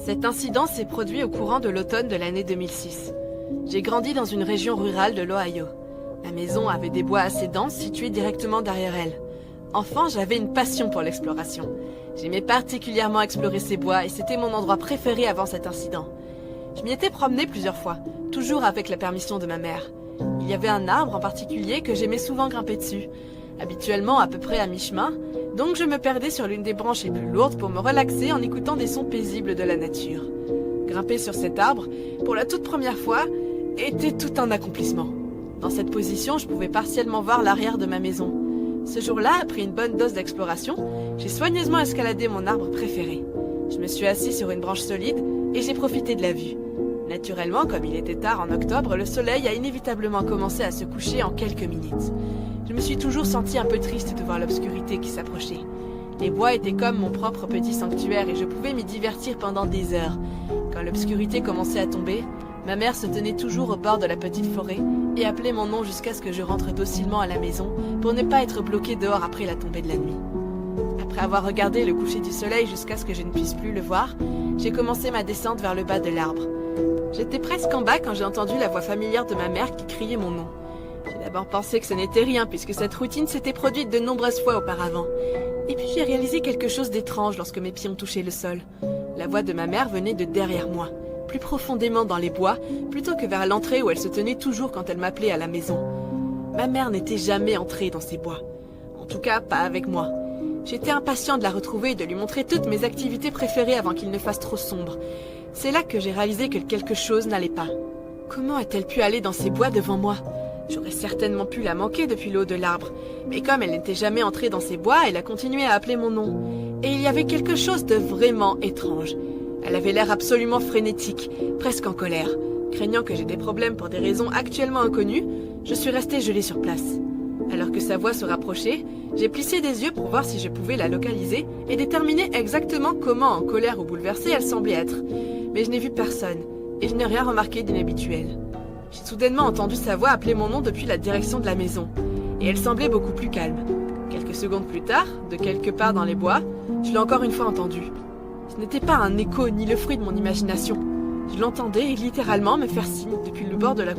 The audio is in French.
Cet incident s'est produit au courant de l'automne de l'année 2006. J'ai grandi dans une région rurale de l'Ohio. Ma maison avait des bois assez denses situés directement derrière elle. Enfant, j'avais une passion pour l'exploration. J'aimais particulièrement explorer ces bois et c'était mon endroit préféré avant cet incident. Je m'y étais promenée plusieurs fois, toujours avec la permission de ma mère. Il y avait un arbre en particulier que j'aimais souvent grimper dessus, habituellement à peu près à mi-chemin, donc je me perdais sur l'une des branches les plus lourdes pour me relaxer en écoutant des sons paisibles de la nature. Grimper sur cet arbre, pour la toute première fois, était tout un accomplissement. Dans cette position, je pouvais partiellement voir l'arrière de ma maison. Ce jour-là, après une bonne dose d'exploration, j'ai soigneusement escaladé mon arbre préféré. Je me suis assis sur une branche solide et j'ai profité de la vue. Naturellement, comme il était tard en octobre, le soleil a inévitablement commencé à se coucher en quelques minutes. Je me suis toujours sentie un peu triste de voir l'obscurité qui s'approchait. Les bois étaient comme mon propre petit sanctuaire et je pouvais m'y divertir pendant des heures. Quand l'obscurité commençait à tomber, ma mère se tenait toujours au bord de la petite forêt et appelait mon nom jusqu'à ce que je rentre docilement à la maison pour ne pas être bloquée dehors après la tombée de la nuit. Après avoir regardé le coucher du soleil jusqu'à ce que je ne puisse plus le voir, j'ai commencé ma descente vers le bas de l'arbre. J'étais presque en bas quand j'ai entendu la voix familière de ma mère qui criait mon nom. J'ai d'abord pensé que ce n'était rien puisque cette routine s'était produite de nombreuses fois auparavant. Et puis j'ai réalisé quelque chose d'étrange lorsque mes pieds ont touché le sol. La voix de ma mère venait de derrière moi, plus profondément dans les bois, plutôt que vers l'entrée où elle se tenait toujours quand elle m'appelait à la maison. Ma mère n'était jamais entrée dans ces bois. En tout cas, pas avec moi. J'étais impatient de la retrouver et de lui montrer toutes mes activités préférées avant qu'il ne fasse trop sombre. C'est là que j'ai réalisé que quelque chose n'allait pas. Comment a-t-elle pu aller dans ces bois devant moi? J'aurais certainement pu la manquer depuis le haut de l'arbre, mais comme elle n'était jamais entrée dans ces bois, elle a continué à appeler mon nom. Et il y avait quelque chose de vraiment étrange. Elle avait l'air absolument frénétique, presque en colère. Craignant que j'ai des problèmes pour des raisons actuellement inconnues, je suis restée gelée sur place. Alors que sa voix se rapprochait, j'ai plissé des yeux pour voir si je pouvais la localiser et déterminer exactement comment en colère ou bouleversée elle semblait être. Mais je n'ai vu personne, et je n'ai rien remarqué d'inhabituel. J'ai soudainement entendu sa voix appeler mon nom depuis la direction de la maison, et elle semblait beaucoup plus calme. Quelques secondes plus tard, de quelque part dans les bois, je l'ai encore une fois entendue. Ce n'était pas un écho ni le fruit de mon imagination. Je l'entendais littéralement me faire signe depuis le bord de la